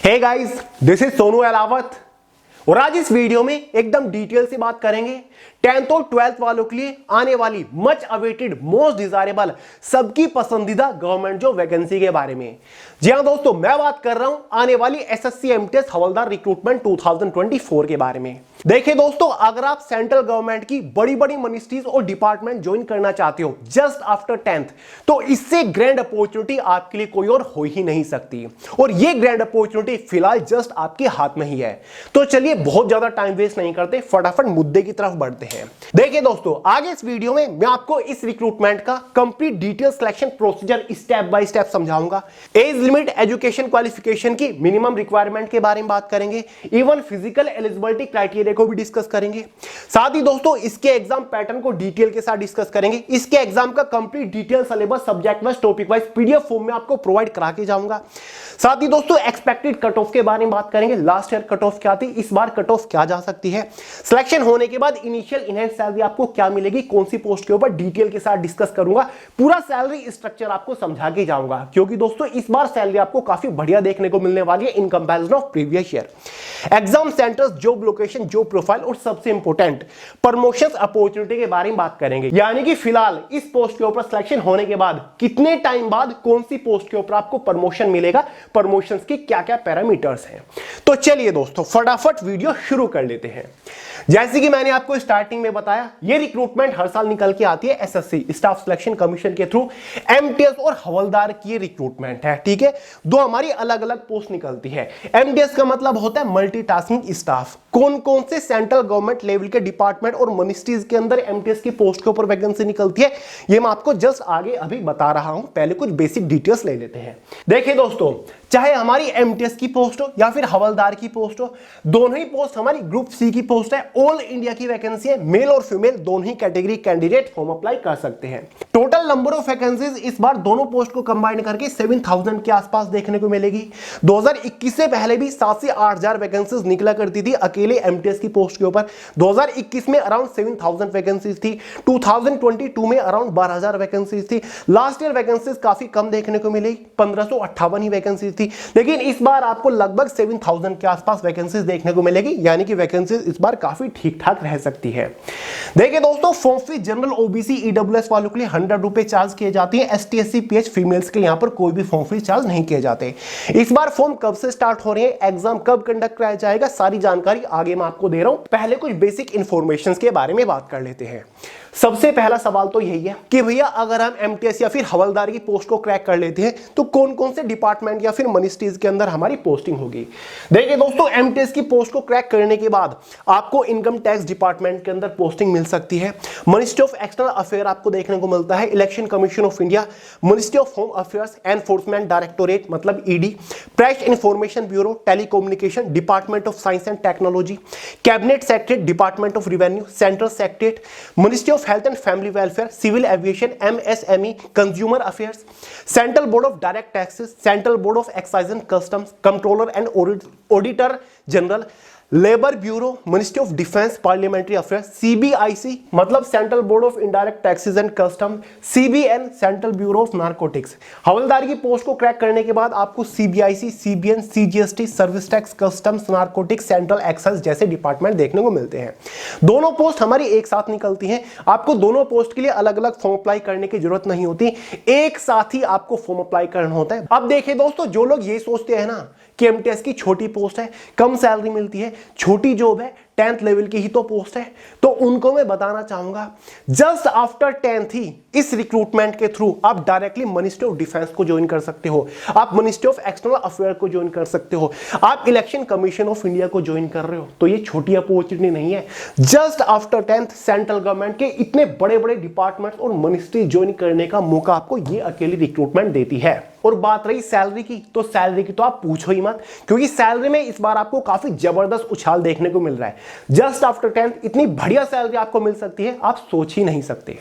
Hey guys, this is Sonu Alawat और आज इस वीडियो में एकदम डिटेल से बात करेंगे 10th और 12th वालों के लिए आने वाली मच अवेटेड मोस्ट डिजायरेबल सबकी पसंदीदा गवर्नमेंट जॉब वैकेंसी के बारे में। जी हां दोस्तों, मैं बात कर रहा हूं आने वाली एसएससी एमटीएस हवलदार रिक्रूटमेंट 2024 के बारे में। देखिए दोस्तों, अगर आप सेंट्रल गवर्नमेंट की बड़ी बड़ी मिनिस्ट्रीज और डिपार्टमेंट ज्वाइन करना चाहते हो जस्ट आफ्टर 10th, तो इससे ग्रैंड अपॉर्चुनिटी आपके लिए कोई और हो ही नहीं सकती और ये ग्रैंड अपॉर्चुनिटी फिलहाल जस्ट आपके हाथ में ही है। तो चलिए बहुत ज्यादा टाइम वेस्ट नहीं करते, फटाफट मुद्दे की तरफ बढ़ते हैं। देखिए दोस्तों, आगे इस वीडियो में मैं आपको इस रिक्रूटमेंट का complete detail selection procedure step by step समझाऊंगा। एज लिमिट, एजुकेशन क्वालिफिकेशन की मिनिमम रिक्वायरमेंट के बारे में बात करेंगे, इवन फिजिकल एलिजिबिलिटी क्राइटेरिया को भी डिस्कस करेंगे। साथ ही दोस्तों इसके एग्जाम पैटर्न को डिटेल के साथ डिस्कस करेंगे। इसके एग्जाम का complete detail syllabus subject wise topic wise PDF form में आपको प्रोवाइड करा के जाऊंगा। साथ ही दोस्तों एक्सपेक्टेड कट ऑफ के बारे में बात करेंगे। लास्ट ईयर कट ऑफ क्या थी, इस बार कट ऑफ क्या जा सकती है, सिलेक्शन होने के बाद इनिशियल इनहैंस सैलरी आपको क्या मिलेगी, कौन सी पोस्ट के ऊपर डिटेल के साथ डिस्कस करूंगा। पूरा सैलरी स्ट्रक्चर आपको समझा के जाऊंगा क्योंकि दोस्तों इस बार सैलरी आपको काफी बढ़िया देखने को मिलने वाली है in comparison of previous year. Exam centres, job location, job profile और सबसे इंपॉर्टेंट प्रमोशंस अपॉर्चुनिटी के बारे में बात करेंगे। यानी कि फिलहाल इस पोस्ट के ऊपर सिलेक्शन होने के बाद कितने टाइम बाद कौन सी पोस्ट के ऊपर आपको प्रमोशन मिलेगा, प्रमोशंस की क्या क्या पैरामीटर्स हैं। तो चलिए दोस्तों फटाफट वीडियो शुरू कर लेते हैं। जैसे कि मैंने आपको स्टार्टिंग में बताया, ये रिक्रूटमेंट हर साल निकल के आती है एसएससी स्टाफ सिलेक्शन कमीशन के थ्रू। एमटीएस और हवलदार की रिक्रूटमेंट है, ठीक है। दो हमारी अलग अलग पोस्ट निकलती है। एमटीएस का मतलब होता है मल्टीटास्किंग स्टाफ। कौन कौन से सेंट्रल गवर्नमेंट लेवल के डिपार्टमेंट और मिनिस्ट्रीज के अंदर एमटीएस की पोस्ट के ऊपर वैकेंसी निकलती है, ये मैं आपको जस्ट आगे अभी बता रहा हूं। पहले कुछ बेसिक डिटेल्स ले लेते हैं। देखिए दोस्तों, चाहे हमारी एमटीएस की पोस्ट हो या फिर हवलदार की पोस्ट हो, दोनों ही पोस्ट हमारी ग्रुप सी की पोस्ट है। ऑल इंडिया की वैकेंसी है, मेल और फीमेल दोनों ही कैटेगरी कैंडिडेट फॉर्म अप्लाई कर सकते हैं। टोटल नंबर ऑफ वैकेंसीज इस बार दोनों पोस्ट को कंबाइन करके 7000 के आसपास देखने को मिलेगी। 2021 से पहले भी 7 से 8000 वैकेंसीज निकला करती थी अकेले एमटीएस की पोस्ट के ऊपर। 2021 में अराउंड 7000 वैकेंसीज थी। 2022 में अराउंड 12000 वैकेंसीज थी। लास्ट ईयर वैकेंसीज काफी कम देखने को मिली, 1558 ही वैकेंसीज थी। लेकिन इस बार आपको लगभग 7000 के आसपास वैकेंसीज देखने को मिलेगी, यानी कि वैकेंसीज इस बार काफी ठीक ठाक रह सकती है। देखिए दोस्तों, form fees general, OBC, EWS वालों के लिए 100 रुपए चार्ज किए जाते हैं। एसटी, एससी, पीएच, फीमेल्स के लिए यहां पर कोई भी फॉर्म फीस चार्ज नहीं किए जाते। इस बार फॉर्म कब से स्टार्ट हो रहे हैं, एग्जाम कब कंडक्ट कराया जाएगा, सारी जानकारी आगे मैं आपको दे रहा हूं। पहले कुछ बेसिक इंफॉर्मेशन के बारे में बात कर लेते हैं। सबसे पहला सवाल तो यही है कि भैया अगर हम एमटीएस या फिर हवलदार की पोस्ट को क्रैक कर लेते हैं तो कौन कौन से डिपार्टमेंट या फिर मिनिस्ट्रीज के अंदर हमारी पोस्टिंग होगी। देखिए दोस्तों, एमटीएस की पोस्ट को क्रैक करने के बाद आपको इनकम टैक्स डिपार्टमेंट के अंदर पोस्टिंग मिल सकती है। मिनिस्ट्री ऑफ एक्सटर्नल अफेयर आपको देखने को मिलता है। Election commission of India, ministry of home affairs, enforcement directorate मतलब ED, press information bureau, telecommunication, department of science and technology, cabinet secretary, department of revenue, central secretariat, ministry of health and family welfare, civil aviation, MSME, consumer affairs, central board of direct taxes, central board of excise and customs, controller and auditor general, labour bureau, ministry of defence, parliamentary affairs, CBIC मतलब central board of indirect taxes and custom, CBN central bureau of narcotics. हवलदार की post को crack करने के बाद आपको CBIC, CBN, CGST, service tax, customs, narcotics, central excise जैसे department देखने को मिलते हैं। दोनों पोस्ट हमारी एक साथ निकलती हैं। आपको दोनों पोस्ट के लिए अलग अलग फॉर्म अप्लाई करने की जरूरत नहीं होती, एक साथ ही आपको फॉर्म अप्लाई करना होता है। अब देखिए दोस्तों, जो लोग ये सोचते हैं ना कि एमटीएस की छोटी पोस्ट है, कम सैलरी मिलती है, छोटी जॉब है, 10th लेवल की ही तो पोस्ट है, तो उनको मैं बताना चाहूंगा जस्ट आफ्टर 10th ही इस रिक्रूटमेंट के थ्रू आप डायरेक्टली मिनिस्ट्री ऑफ डिफेंस को ज्वाइन कर सकते हो, आप मिनिस्ट्री ऑफ एक्सटर्नल अफेयर को ज्वाइन कर सकते हो, आप इलेक्शन कमीशन ऑफ इंडिया को ज्वाइन कर रहे हो। तो ये छोटी अपॉर्चुनिटी नहीं है। Just after 10th central government के इतने बड़े बड़े डिपार्टमेंट्स और मिनिस्ट्री ज्वाइन करने का मौका आपको ये अकेली रिक्रूटमेंट देती है। और बात रही सैलरी की, तो सैलरी की तो आप पूछो ही मत, क्योंकि सैलरी में इस बार आपको काफी जबरदस्त उछाल देखने को मिल रहा है। जस्ट आफ्टर 10th इतनी बढ़िया सैलरी आपको मिल सकती है, आप सोच ही नहीं सकते।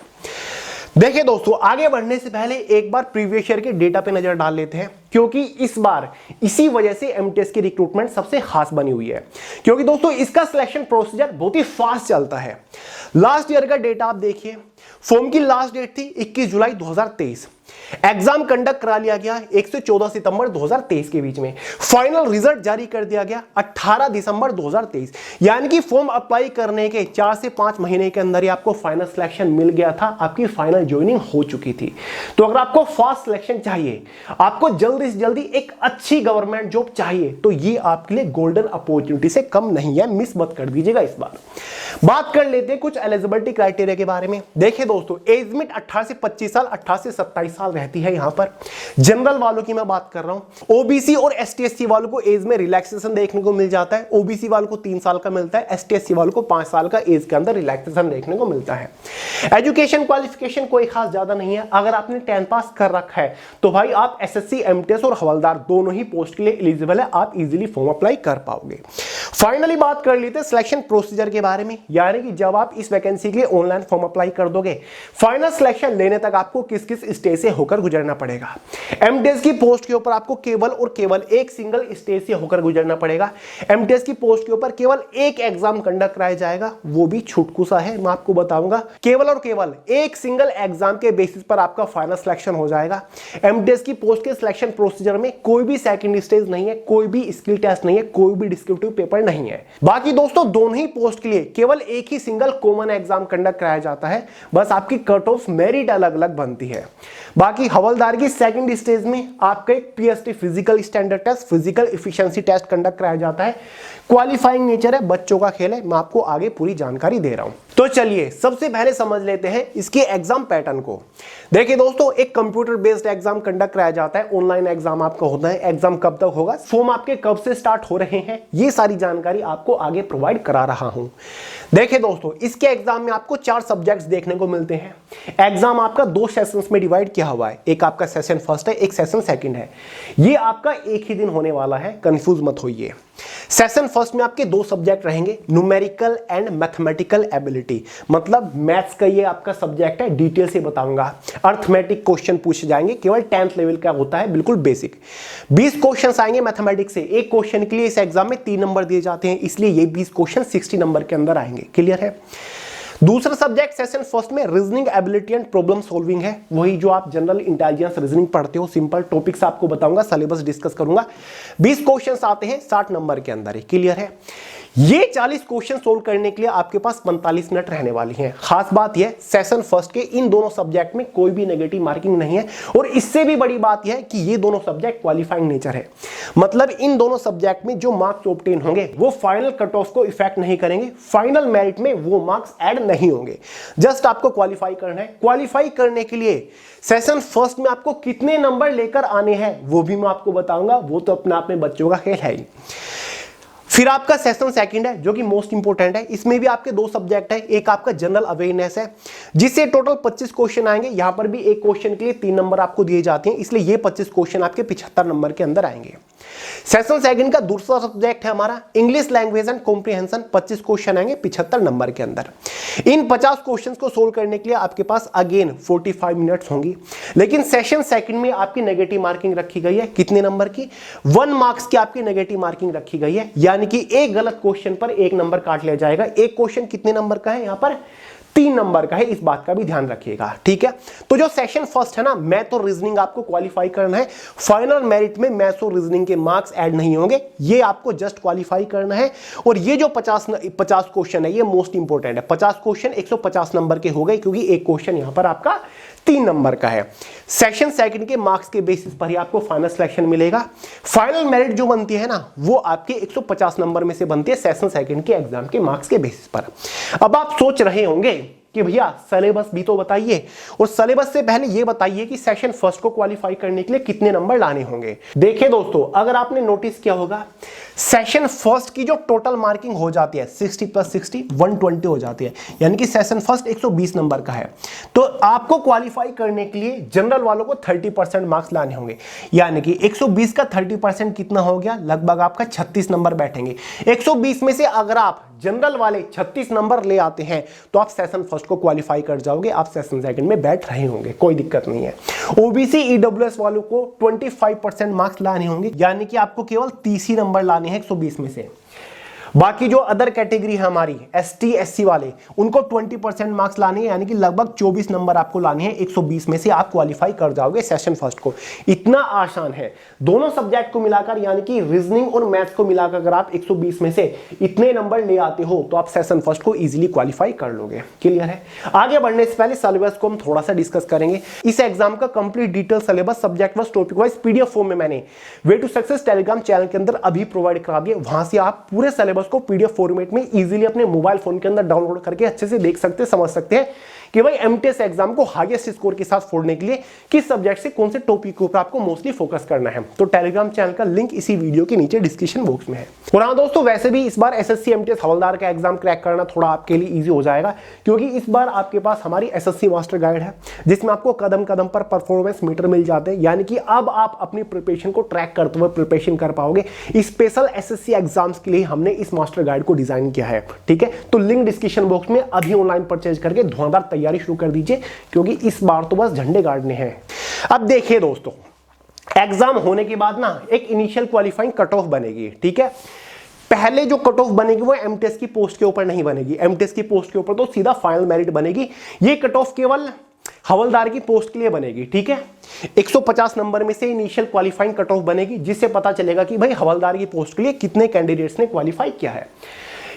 देखिए दोस्तों, आगे बढ़ने से पहले एक बार प्रीवियस ईयर के डेटा पे नजर डाल लेते हैं, क्योंकि इस बार इसी वजह से एमटीएस की रिक्रूटमेंट सबसे खास बनी हुई है। क्योंकि दोस्तों इसका सिलेक्शन प्रोसीजर बहुत ही फास्ट चलता है। लास्ट ईयर का डेटा आप देखिए, फॉर्म की लास्ट डेट थी 21 जुलाई 2023। एग्जाम कंडक्ट करा लिया गया 1 से 14 सितंबर 2023 के बीच में। फाइनल रिजल्ट जारी कर दिया गया 18 दिसंबर 2023, यानी कि फॉर्म अप्लाई करने के 4 से 5 महीने के अंदर ही आपको फाइनल सिलेक्शन मिल गया था, आपकी फाइनल ज्वाइनिंग हो चुकी थी। तो अगर आपको फास्ट सिलेक्शन चाहिए, आपको जल्दी से जल्दी एक अच्छी गवर्नमेंट जॉब चाहिए, तो ये आपके लिए गोल्डन अपॉर्चुनिटी से कम नहीं है, मिस मत कर दीजिएगा इस बार। बात कर लेते हैं कुछ एलिजिबिलिटी क्राइटेरिया के बारे में। देखिए दोस्तों, एज लिमिट 18 से 25 साल, 18 से 27 साल रहती है। यहां पर जनरल वालों की मैं बात कर रहा हूं। ओबीसी और एसटी/एससी वालों को एज में रिलैक्सेशन देखने को मिल जाता है। ओबीसी वालों को 3 साल का मिलता है, एसटी/एससी वालों को 5 साल का एज के अंदर रिलैक्सेशन देखने को मिलता है। एजुकेशन क्वालिफिकेशन कोई खास ज्यादा नहीं है। अगर आपने 10th पास कर रखा है तो भाई आप एसएससी, एमटीएस और हवलदार दोनों ही पोस्ट के लिए एलिजिबल है, आप इजीली फॉर्म अप्लाई कर पाओगे। फाइनली बात कर लेते हैं सिलेक्शन प्रोसीजर के बारे में, यानी कि जब आप इस वैकेंसी के लिए ऑनलाइन फॉर्म अप्लाई कर दोगे, फाइनल सिलेक्शन लेने तक आपको किस किस स्टेज से होकर गुजरना पड़ेगा। एमटीएस की पोस्ट के ऊपर आपको केवल और केवल एक सिंगल स्टेज से होकर गुजरना पड़ेगा। एमटीएस की पोस्ट के ऊपर केवल एक एग्जाम कंडक्ट कराया जाएगा, वो भी छुटकू सा है, मैं आपको बताऊंगा। केवल और केवल एक सिंगल एग्जाम के बेसिस पर आपका फाइनल सिलेक्शन हो जाएगा। एमटीएस की पोस्ट के सिलेक्शन प्रोसीजर में कोई भी सेकंड स्टेज नहीं है, कोई भी स्किल टेस्ट नहीं है, कोई भी डिस्क्रिप्टिव पेपर नहीं है। बाकी दोस्तों दोनों ही पोस्ट के लिए केवल एक ही सिंगल कॉमन एग्जाम कंडक्ट कराया जाता है, बस आपकी कट ऑफ मेरिट अलग अलग बनती है। बाकी हवलदार की सेकंड स्टेज में आपका एक PST physical standard test, physical efficiency test conduct कराया जाता है। क्वालिफाइंग नेचर है, बच्चों का खेल है, मैं आपको आगे पूरी जानकारी दे रहा हूं। तो चलिए सबसे पहले समझ लेते हैं इसके एग्जाम पैटर्न को। देखिए दोस्तों, एक कंप्यूटर बेस्ड एग्जाम कंडक्ट कराया जाता है, ऑनलाइन एग्जाम आपका होता है। एग्जाम कब तक होगा, फॉर्म आपके कब से स्टार्ट हो रहे हैं, ये सारी जानकारी आपको आगे प्रोवाइड करा रहा हूं। देखिए दोस्तों, इसके एग्जाम में आपको 4 सब्जेक्ट्स देखने को मिलते हैं। एग्जाम आपका 2 सेशंस में डिवाइड किया हुआ है, एक आपका सेशन फर्स्ट है, एक सेशन सेकंड है। ये आपका एक ही दिन होने वाला है, कंफ्यूज मत होइए। सेशन फर्स्ट में आपके 2 सब्जेक्ट रहेंगे, न्यूमेरिकल एंड मैथमेटिकल एबिलिटी, मतलब मैथ्स का ये आपका सब्जेक्ट है, डिटेल से बताऊंगा। अर्थमेटिक क्वेश्चन पूछे जाएंगे, केवल 10th लेवल का होता है, बिल्कुल बेसिक। 20 क्वेश्चन आएंगे मैथमेटिक्स से। एक क्वेश्चन के लिए इस एग्जाम में 3 नंबर दिए जाते हैं, इसलिए ये 20 क्वेश्चन 60 नंबर के अंदर आएंगे। क्लियर है। दूसरा सब्जेक्ट सेशन फर्स्ट में reasoning ability and problem solving है, वही जो आप जनरल इंटेलिजेंस रीजनिंग पढ़ते हो। सिंपल टॉपिक्स आपको बताऊंगा, सिलेबस डिस्कस करूंगा। 20 क्वेश्चंस आते हैं 60 नंबर के अंदर ही। क्लियर है। ये 40 क्वेश्चन सोल्व करने के लिए आपके पास 45 मिनट रहने वाली हैं। खास बात यह, सेशन फर्स्ट के इन दोनों सब्जेक्ट में कोई भी नेगेटिव मार्किंग नहीं है, और इससे भी बड़ी बात यह है कि ये दोनों सब्जेक्ट क्वालिफाइंग नेचर है। मतलब इन दोनों सब्जेक्ट में जो मार्क्स ऑब्टेन होंगे वो फाइनल कट ऑफ को इफेक्ट नहीं करेंगे, फाइनल मेरिट में वो मार्क्स ऐड नहीं होंगे। जस्ट आपको क्वालिफाई करना है। क्वालिफाई करने के लिए सेशन फर्स्ट में आपको कितने नंबर लेकर आने हैं वो भी मैं आपको बताऊंगा, वो तो अपने आप में बच्चों का खेल है ही। फिर आपका सेशन सेकंड है, जो कि मोस्ट इंपोर्टेंट है। इसमें भी आपके 2 सब्जेक्ट है, एक आपका जनरल अवेयरनेस है, जिससे टोटल 25 क्वेश्चन आएंगे। यहां पर भी एक क्वेश्चन के लिए 3 नंबर आपको दिए जाते हैं, इसलिए ये 25 क्वेश्चन आपके 75 नंबर के अंदर आएंगे। सेशन सेकंड का दूसरा सब्जेक्ट है हमारा English language and comprehension, 25 question आएंगे 75 नंबर के अंदर। इन 50 क्वेश्चन को सोल्व करने के लिए आपके पास अगेन 45 मिनट्स होंगी। लेकिन सेशन सेकंड में आपकी नेगेटिव मार्किंग रखी गई है, कितने नंबर की, 1 मार्क्स की आपकी नेगेटिव मार्किंग रखी गई है, यानी कि एक गलत क्वेश्चन पर 1 नंबर काट लिया जाएगा। एक क्वेश्चन कितने नंबर का है, यहां पर 3 नंबर का है, इस बात का भी ध्यान रखिएगा। ठीक है। तो जो सेशन फर्स्ट है ना, मैथ और रीजनिंग आपको क्वालिफाई करना है। फाइनल मेरिट में मैथ्स और रीजनिंग के मार्क्स ऐड नहीं होंगे, ये आपको जस्ट क्वालिफाई करना है। और ये जो 50 क्वेश्चन है, ये मोस्ट इंपोर्टेंट है। 50 क्वेश्चन 150 नंबर के हो गए, क्योंकि एक क्वेश्चन यहां पर आपका 3 नंबर का है। सेशन सेकंड के मार्क्स के बेसिस पर ही आपको फाइनल सिलेक्शन मिलेगा। फाइनल मेरिट जो बनती है ना, वो आपके 150 नंबर में से बनती है सेशन सेकंड के एग्जाम के मार्क्स के बेसिस पर। अब आप सोच रहे होंगे कि भैया सिलेबस भी तो बताइए, और सिलेबस से पहले ये बताइए कि सेशन फर्स्ट को क्वालिफाई करने के लिए कितने नंबर लाने होंगे। देखिए दोस्तों, अगर आपने नोटिस किया होगा, सेशन फर्स्ट की जो टोटल मार्किंग हो जाती है 60 + 60 120 हो जाती है, यानी कि सेशन फर्स्ट 120 नंबर का है। तो आपको क्वालिफाई करने के लिए जनरल वालों को 30% मार्क्स लाने होंगे, यानी कि 120 का 30% कितना हो गया, लगभग आपका 36 नंबर बैठेंगे। 120 में से अगर आप जनरल वाले 36 नंबर ले आते हैं तो आप सेशन फर्स्ट को क्वालिफाई कर जाओगे, आप सेशन सेकंड में बैठ रहे होंगे, कोई दिक्कत नहीं है। ओबीसी ईडब्ल्यूएस वालों को 25% मार्क्स लाने होंगे, यानी कि आपको केवल 30 ही नंबर लाने हैं 120 में से। बाकी जो अदर कैटेगरी है हमारी एसटी एससी वाले, उनको 20% मार्क्स लाने हैं, यानी कि लगभग 24 नंबर आपको लाने हैं। 120 में से आप क्वालिफाई कर जाओगे सेशन फर्स्ट को। इतना आसान है। दोनों सब्जेक्ट को मिलाकर, यानी कि रीजनिंग और मैथ्स को मिलाकर अगर आप 120 में से इतने नंबर ले आते हो तो आप सेशन फर्स्ट को इजीली क्वालिफाई कर लोगे। क्लियर है? आगे बढ़ने से पहले सिलेबस को हम थोड़ा सा डिस्कस करेंगे। इस एग्जाम का complete detail syllabus subject wise topic wise PDF form में मैंने way to success Telegram channel के अंदर अभी प्रोवाइड करा दिया। वहां से आप पूरे सिलेबस को पीडीएफ फॉर्मेट में इजीली अपने मोबाइल फोन के अंदर डाउनलोड करके अच्छे से देख सकते, समझ सकते हैं कि भाई एमटीएस एग्जाम को हाईएस्ट स्कोर के साथ फोड़ने के लिए किस सब्जेक्ट से कौन से टॉपिक के ऊपर आपको मोस्टली फोकस करना है। तो टेलीग्राम चैनल का लिंक इसी वीडियो के नीचे डिस्क्रिप्शन बॉक्स में है। और हाँ दोस्तों, वैसे भी इस बार एसएससी एमटीएस हवलदार का एग्जाम क्रैक करना थोड़ा आपके लिए इजी हो जाएगा, क्योंकि इस बार आपके पास हमारी एसएससी मास्टर गाइड है, जिसमें आपको कदम कदम पर परफॉर्मेंस मीटर मिल जाते हैं। यानी कि अब आप अपनी प्रिपरेशन को ट्रैक करते हुए प्रिपरेशन कर पाओगे। स्पेशल एसएससी एग्जाम्स के लिए हमने इस मास्टर गाइड को डिजाइन किया है। ठीक है, तो लिंक डिस्क्रिप्शन बॉक्स में, अभी ऑनलाइन परचेज करके धुआंधार तैयारी शुरू कर दीजिए, क्योंकि इस बार तो बस झंडे गाड़ने हैं। अब देखिए दोस्तों, एग्जाम होने के बाद ना एक इनिशियल क्वालिफाइंग कट ऑफ बनेगी। ठीक है, पहले जो कट ऑफ बनेगी वो एमटीएस की पोस्ट के ऊपर नहीं बनेगी। एमटीएस की पोस्ट के ऊपर तो सीधा फाइनल मेरिट बनेगी। ये कट ऑफ केवल हवलदार की पोस्ट के लिए बनेगी। ठीक है, 150 नंबर में से इनिशियल क्वालिफाइंग कट ऑफ बनेगी, जिससे पता चलेगा कि भाई हवलदार की पोस्ट के लिए कितने कैंडिडेट्स ने क्वालिफाई किया है।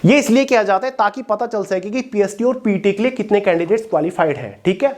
ये इसलिए किया जाता है ताकि पता चल सके कि पीएसटी और पीटी के लिए कितने कैंडिडेट्स क्वालिफाइड हैं। ठीक है,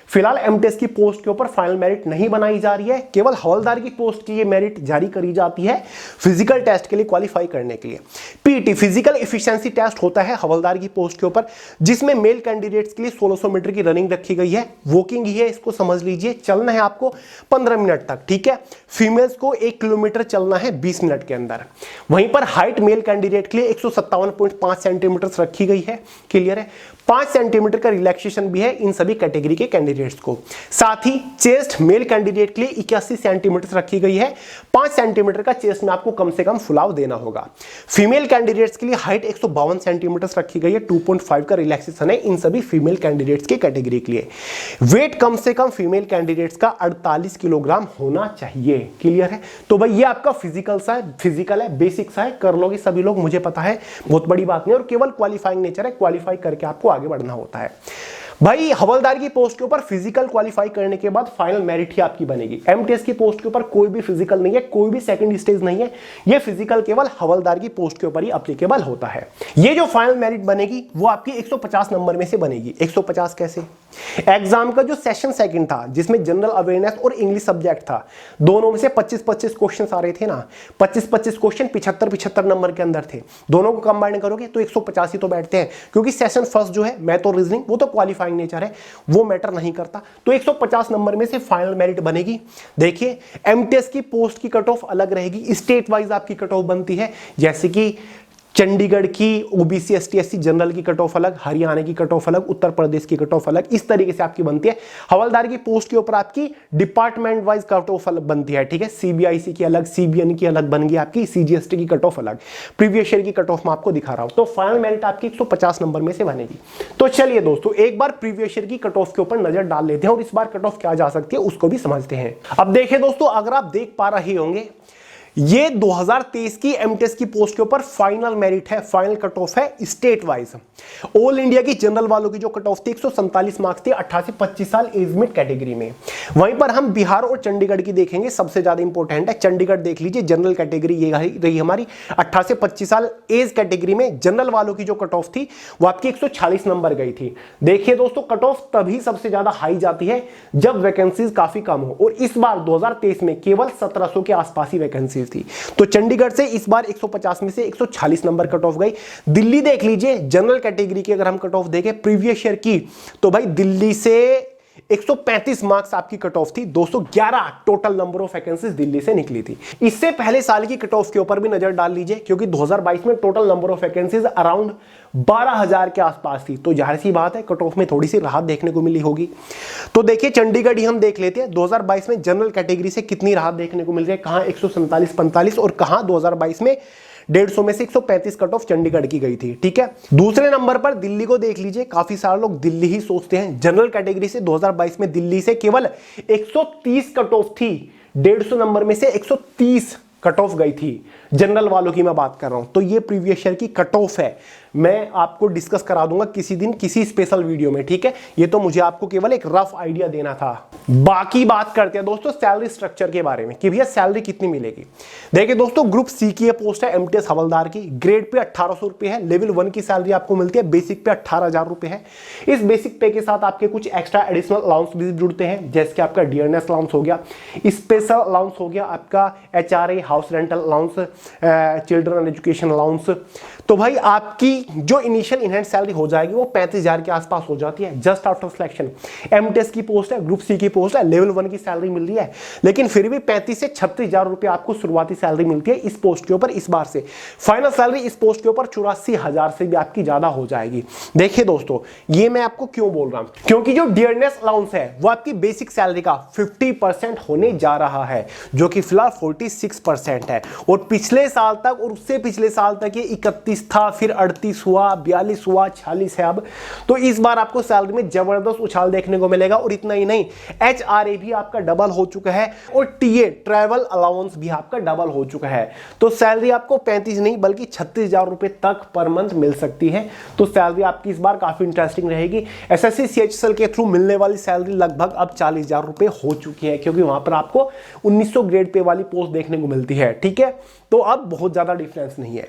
फिलहाल एमटीएस की पोस्ट के ऊपर फाइनल मेरिट नहीं बनाई जा रही है, केवल हवलदार की पोस्ट की ये मेरिट जारी करी जाती है फिजिकल टेस्ट के लिए क्वालिफाई करने के लिए। पीटी फिजिकल एफिशिएंसी टेस्ट होता है हवलदार की पोस्ट के ऊपर, जिसमें मेल कैंडिडेट्स के लिए 1600 मीटर की रनिंग रखी गई है। वॉकिंग ही है, इसको समझ लीजिए। चलना है आपको 15 मिनट तक। ठीक है, फीमेल्स को 1 किलोमीटर चलना है 20 मिनट के अंदर। वहीं पर हाइट मेल कैंडिडेट के लिए 157.5 सेंटीमीटर रखी गई है। क्लियर है? 5 सेंटीमीटर का रिलैक्सेशन भी है इन सभी कैटेगरी के कैंडिडेट्स को। साथ ही चेस्ट मेल कैंडिडेट के लिए 81 सेंटीमीटर रखी गई है। 5 सेंटीमीटर का चेस्ट में आपको कम से कम फुलाव देना होगा। फीमेल कैंडिडेट्स के लिए हाइट 152 सेंटीमीटर रखी गई है। 2.5 का रिलैक्सेशन है इन सभी फीमेल कैंडिडेट्स के कैटेगरी के लिए। वेट कम से कम फीमेल कैंडिडेट्स का 48 किलोग्राम होना चाहिए। क्लियर है? तो भाई ये आपका फिजिकल है, बेसिक सा है, कर लोगे सभी लोग, मुझे पता है, बहुत बड़ी बात नहीं। और केवल क्वालिफाइंग नेचर है, क्वालिफाई करके आपको आगे बढ़ना होता है। भाई हवलदार की पोस्ट के ऊपर फिजिकल क्वालिफाई करने के बाद फाइनल मेरिट ही आपकी बनेगी। एमटीएस की पोस्ट के ऊपर कोई भी फिजिकल नहीं है, कोई भी सेकंड स्टेज नहीं है। ये फिजिकल केवल हवलदार की पोस्ट के ऊपर ही एप्लीकेबल होता है। ये जो फाइनल मेरिट बनेगी वो आपकी 150 नंबर में से बनेगी। 150 कैसे? एग्जाम का जो सेशन सेकंड था, जिसमें जनरल अवेयरनेस और इंग्लिश सब्जेक्ट था, दोनों में से 25-25 क्वेश्चन आ रहे थे ना। 25-25 क्वेश्चन 75-75 नंबर के अंदर थे। दोनों को कंबाइन करोगे तो 150 ही तो बैठते हैं, क्योंकि सेशन फर्स्ट जो है मैथ और रीजनिंग, वो तो क्वालिफाइंग नेचर है, वो मैटर नहीं करता। तो 150 नंबर में से फाइनल मेरिट बनेगी। देखिए, एमटीएस की पोस्ट की कट ऑफ अलग रहेगी, स्टेट वाइज आपकी कट ऑफ बनती है। जैसे कि चंडीगढ़ की ओबीसी एसटी एससी जनरल की कट ऑफ अलग, हरियाणा की कट ऑफ अलग, उत्तर प्रदेश की कट ऑफ अलग, इस तरीके से आपकी बनती है। हवलदार की पोस्ट के ऊपर आपकी डिपार्टमेंट वाइज कट ऑफ अलग बनती है। ठीक है, सीबीआईसी की अलग, सीबीएन की अलग बन गई आपकी, सीजीएसटी की कट ऑफ अलग, प्रीवियस ईयर की कट ऑफ मैं आपको दिखा रहा हूं। तो फाइनल मेरिट आपकी 150 नंबर में से बनेगी। तो चलिए दोस्तों, एक बार प्रीवियस ईयर की कट ऑफ के ऊपर नजर डाल लेते हैं और इस बार कट ऑफ क्या जा सकती है उसको भी समझते हैं। अब देखिए दोस्तों, अगर आप देख पा रहे होंगे, ये 2023 की एमटीएस की पोस्ट के ऊपर फाइनल मेरिट है, फाइनल कट ऑफ है स्टेट वाइज। ऑल इंडिया की जनरल वालों की जो कट ऑफ थी 147 मार्क्स थी 18 से 25 साल एज मिड कैटेगरी में। वहीं पर हम बिहार और चंडीगढ़ की देखेंगे, सबसे ज्यादा इंपॉर्टेंट है। चंडीगढ़ देख लीजिए, जनरल कैटेगरी ये रही हमारी 18 से 25 साल एज कैटेगरी में। जनरल वालों की जो कट ऑफ थी वो आपकी 146 नंबर गई थी। देखिए दोस्तों, कट ऑफ तभी सबसे ज्यादा हाई जाती है जब वैकेंसीज काफी कम हो, और इस बार 2023 में केवल 1700 के आसपास ही वैकेंसी थी। तो चंडीगढ़ से इस बार 150 में से 146 नंबर कट ऑफ गई। दिल्ली देख लीजिए, जनरल कैटेगरी की अगर हम कट ऑफ देखें प्रीवियस ईयर की, तो भाई दिल्ली से 135 मार्क्स आपकी कट ऑफ थी। 211 total number of vacancies Delhi से निकली थी। इससे पहले साल की कट ऑफ के ऊपर भी नजर डाल लीजिए, क्योंकि 2022 में total number of vacancies around 12,000 के आसपास थी। तो जाहिर सी बात है कट ऑफ में थोड़ी सी राहत देखने को मिली होगी। तो देखिए, चंडीगढ़ ही हम देख लेते हैं, 2022 में जनरल कैटेगरी से कितनी राहत देखने को मिल रही है, कहां 147-45 और कहां 2022 में 150 में से 135 कट ऑफ चंडीगढ़ की गई थी। ठीक है, दूसरे नंबर पर दिल्ली को देख लीजिए। काफी सारे लोग दिल्ली ही सोचते हैं। जनरल कैटेगरी से 2022 में दिल्ली से केवल 130 कट ऑफ थी। 150 नंबर में से 130 कट ऑफ गई थी, जनरल वालों की मैं बात कर रहा हूं, तो ये प्रीवियस ईयर की कट ऑफ है। मैं आपको डिस्कस करा दूंगा किसी दिन किसी स्पेशल वीडियो में, ठीक है। ये तो मुझे आपको केवल एक रफ आइडिया देना था। बाकी बात करते हैं दोस्तों सैलरी स्ट्रक्चर के बारे में कि भैया सैलरी कितनी मिलेगी। देखिए दोस्तों, ग्रुप सी की ये पोस्ट है एमटीएस हवलदार की। ग्रेड पे 1800 रुपए है। लेवल 1 की सैलरी आपको मिलती है बेसिक पे 18,000 रुपए है। इस बेसिक पे के साथ आपके कुछ एक्स्ट्रा एडिशनल अलाउंस भी जुड़ते हैं, जैसे कि आपका डियरनेस अलाउंस हो गया, स्पेशल अलाउंस हो गया, आपका HRA, house rental allowance, children education allowance. तो भाई आपकी जो इनिशियल इनहैंड सैलरी हो जाएगी वो 35,000 के आसपास हो जाती है जस्ट आफ्टर सिलेक्शन। एमटीएस की पोस्ट है, ग्रुप सी की पोस्ट है, लेवल 1 की सैलरी मिल रही है, लेकिन फिर भी 35 से 36,000 रुपए आपको शुरुआती सैलरी मिलती है इस पोस्ट के ऊपर। इस बार से फाइनल सैलरी इस पोस्ट के ऊपर 84,000 से भी आपकी ज्यादा हो जाएगी। देखिए दोस्तों, ये मैं आपको क्यों बोल रहा हूं, क्योंकि जो डियरनेस अलाउंस है वो आपकी बेसिक सैलरी का 50% होने जा रहा है, जो कि फिलहाल 46% है। और पिछले साल तक और उससे पिछले साल तक ये 31 था, फिर 38 हुआ, 42 हुआ, 46 है अब। तो इस बार आपको सैलरी में जबरदस्त उछाल देखने को मिलेगा। और इतना ही नहीं, एचआरए भी आपका डबल हो चुका है और टीए ट्रैवल अलाउंस भी आपका डबल हो चुका है। तो सैलरी आपको 35 नहीं बल्कि 36,000 रुपए तक पर मंथ मिल सकती है। तो सैलरी आपकी इस बार काफी इंटरेस्टिंग रहेगी। एसएससी सीएचएसएल के थ्रू मिलने वाली सैलरी लगभग अब 40,000 रुपए हो चुकी है, क्योंकि वहां पर आपको 1900 ग्रेड पे वाली पोस्ट देखने को मिलती है, ठीक है। तो अब बहुत ज्यादा डिफरेंस नहीं है।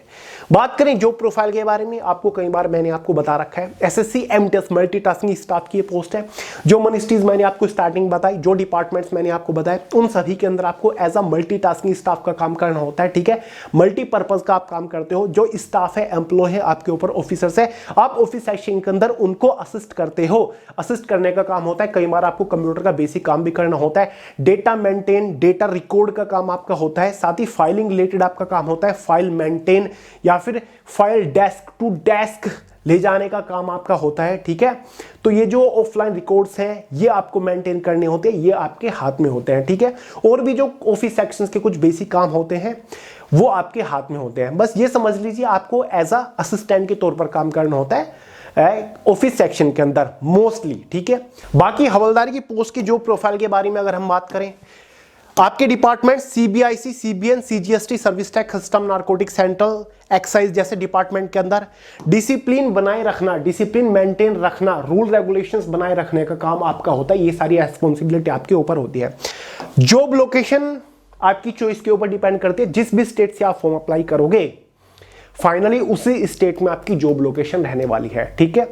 बात करें जॉब प्रोफाइल के बारे में, आपको कई बार मैंने आपको बता रखा है, एसएससी एमटीएस मल्टीटास्किंग स्टाफ की पोस्ट है। जो मिनिस्ट्रीज मैंने आपको स्टार्टिंग बताई, जो डिपार्टमेंट्स मैंने आपको बताए, उन सभी के अंदर आपको एज अ मल्टीटास्किंग स्टाफ का काम करना होता है, ठीक है। मल्टीपर्पज का आप काम करते हो। जो स्टाफ है, एम्प्लॉय है, आपके ऊपर ऑफिसर्स है, आप ऑफिस सेक्शन के अंदर उनको असिस्ट करते हो। असिस्ट करने का काम होता है। कई बार आपको कंप्यूटर का बेसिक काम भी करना होता है। डेटा मेंटेन, डेटा रिकॉर्ड का काम आपका होता है। साथ ही फाइलिंग रिलेटेड आपका काम होता है, फाइल मेंटेन या फिर फाइल डेस्क टू डेस्क ले जाने का काम आपका होता है, ठीक है। तो ये जो ऑफलाइन रिकॉर्ड्स हैं ये आपको मेंटेन करने होते हैं, ये आपके हाथ में होते हैं, ठीक है। और भी जो ऑफिस सेक्शंस के कुछ बेसिक काम होते हैं वो आपके हाथ में होते हैं। बस ये समझ लीजिए आपको एज अ असिस्टेंट के तौर पर काम करना होता है ऑफिस सेक्शन के अंदर मोस्टली, ठीक है। बाकी हवलदारी की पोस्ट की जॉब प्रोफाइल के बारे में अगर हम बात करें, आपके department CBIC, CBN, CGST, service tax, custom, narcotic, central excise जैसे डिपार्टमेंट के अंदर डिसिप्लिन बनाए रखना, डिसिप्लिन मेंटेन रखना, रूल रेगुलेशंस बनाए रखने का काम आपका होता है। ये सारी रिस्पॉन्सिबिलिटी आपके ऊपर होती है। जॉब लोकेशन आपकी चॉइस के ऊपर डिपेंड करती है। जिस भी स्टेट से आप फॉर्म अप्लाई करोगे, फाइनली उसी स्टेट में आपकी जॉब लोकेशन रहने वाली है, ठीक है।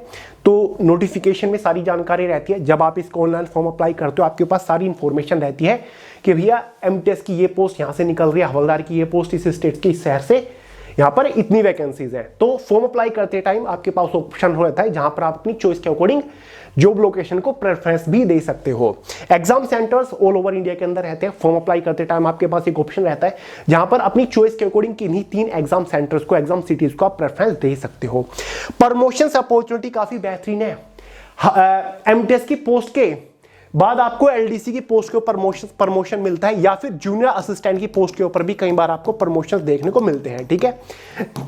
तो नोटिफिकेशन में सारी जानकारी रहती है। जब आप इसको ऑनलाइन फॉर्म अप्लाई करते हो, आपके पास सारी इंफॉर्मेशन रहती है कि भैया एमटीएस की ये पोस्ट यहां से निकल रही है, हवलदार की ये पोस्ट इस स्टेट के इस शहर से, यहां पर इतनी वैकेंसीज है। तो फॉर्म अप्लाई करते टाइम आपके पास ऑप्शन रहता है जहां पर आप अपनी चॉइस के अकॉर्डिंग जॉब लोकेशन को प्रेफरेंस भी दे सकते हो। Exam centres all over India के अंदर रहते हैं। फॉर्म अप्लाई करते टाइम आपके पास एक ऑप्शन रहता है जहां पर अपनी चॉइस के अकॉर्डिंग किन्हीं 3 एग्जाम सेंटर्स को, एग्जाम सिटीज को आप प्रेफरेंस दे सकते हो। प्रमोशंस अपॉर्चुनिटी काफी बेहतरीन है। एमटीएस की पोस्ट के बाद आपको एलडीसी की पोस्ट के ऊपर प्रमोशन मिलता है, या फिर जूनियर असिस्टेंट की पोस्ट के ऊपर भी कई बार आपको प्रमोशन देखने को मिलते हैं, ठीक है।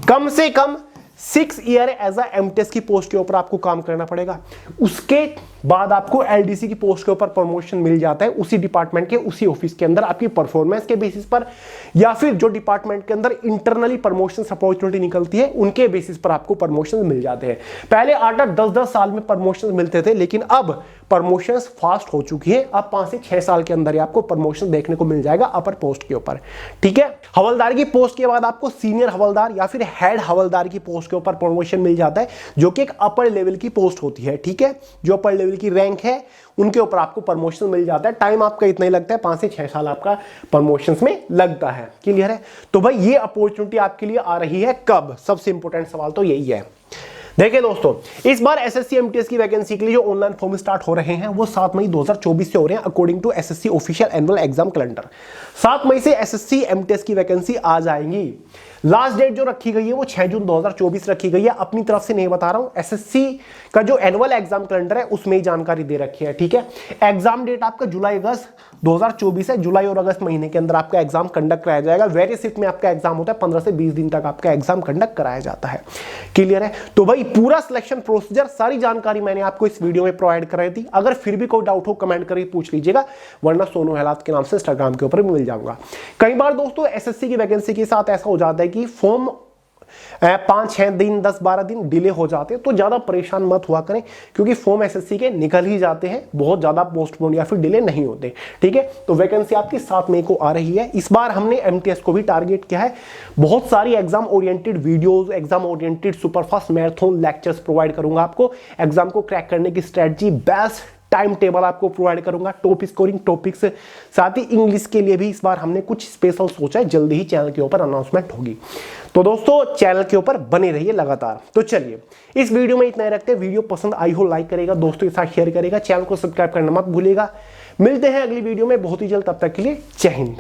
कम से कम 6 ईयर एज अ एमटीएस की पोस्ट के ऊपर आपको काम करना पड़ेगा। उसके बाद आपको एलडीसी की पोस्ट के ऊपर प्रमोशन मिल जाता है, उसी डिपार्टमेंट के उसी ऑफिस के अंदर आपकी परफॉर्मेंस के बेसिस पर, या फिर जो डिपार्टमेंट के अंदर इंटरनली प्रमोशन अपॉर्चुनिटी निकलती है उनके बेसिस पर आपको प्रमोशन मिल जाते हैं। पहले 8-8, 10-10 साल में प्रमोशन मिलते थे, लेकिन अब प्रमोशन फास्ट हो चुकी है। अब 5 से 6 साल के अंदर आपको प्रमोशन देखने को मिल जाएगा अपर पोस्ट के ऊपर, ठीक है। हवलदार की पोस्ट के बाद आपको सीनियर हवलदार या फिर हेड हवलदार की पोस्ट के ऊपर प्रमोशन मिल जाता है, जो कि एक अपर लेवल की पोस्ट होती है, ठीक है। जो अपर लेवल की रैंक है उनके ऊपर आपको प्रमोशन मिल जाता है। टाइम आपका इतना ही लगता है, 5 से 6 साल आपका प्रमोशन में लगता है। क्लियर है? तो भाई ये अपॉर्चुनिटी आपके लिए आ रही है कब? सबसे इंपॉर्टेंट सवाल तो यही है। देखिए दोस्तों, इस बार एसएससी एमटीएस की वैकेंसी के लिए जो ऑनलाइन फॉर्म स्टार्ट हो रहे हैं वो 7 मई 2024 से हो रहे हैं according to SSC official annual exam calendar. 7 मई से एसएससी एमटीएस की वैकेंसी आ जाएंगी। लास्ट डेट जो रखी गई है वो 6 जून 2024 रखी गई है। अपनी तरफ से नहीं बता रहा हूं, एसएससी का जो एनुअल एग्जाम कैलेंडर है उसमें ही जानकारी दे रखी है, ठीक है। एग्जाम डेट आपका जुलाई अगस्त 2024 है। जुलाई और अगस्त महीने के अंदर आपका एग्जाम कंडक्ट कराया जाएगा। वेरियस शिफ्ट में आपका एग्जाम होता है, 15 से 20 दिन तक आपका एग्जाम कंडक्ट कराया जाता है। क्लियर है? तो भाई पूरा सिलेक्शन प्रोसीजर सारी जानकारी मैंने आपको इस वीडियो में प्रोवाइड कराई थी। अगर फिर भी कोई डाउट हो कमेंट करके पूछ लीजिएगा, वरना सोनू हेलात के नाम से इंस्टाग्राम के ऊपर मिल जाऊंगा। कई बार दोस्तों एसएससी की वैकेंसी के साथ ऐसा हो जाता है कि फॉर्म 5-6 दिन 10-12 दिन डिले हो जाते हैं, तो ज्यादा परेशान मत हुआ करें, क्योंकि फॉर्म एसएससी के निकल ही जाते हैं, बहुत ज्यादा पोस्टपोन या फिर डिले नहीं होते, ठीक है। तो वैकेंसी आपकी 7 मई को आ रही है। इस बार हमने एमटीएस को भी टारगेट किया है। बहुत सारी exam oriented videos, exam oriented superfast marathon lectures provide करूंगा आपको। एग्जाम को क्रैक करने की स्ट्रेटजी, बेस्ट टाइम टेबल आपको प्रोवाइड करूंगा, टॉप स्कोरिंग टॉपिक्स, साथ ही इंग्लिश के लिए भी इस बार हमने कुछ स्पेशल सोचा है, जल्दी ही चैनल के ऊपर अनाउंसमेंट होगी। तो दोस्तों चैनल के ऊपर बने रहिए लगातार। तो चलिए इस वीडियो में इतना ही रखते हैं। वीडियो पसंद आई हो लाइक करेगा, दोस्तों के साथ शेयर करेगा, चैनल को सब्सक्राइब करना मत भूलिएगा। मिलते हैं अगली वीडियो में बहुत ही जल्द, तब तक के लिए जय हिंद।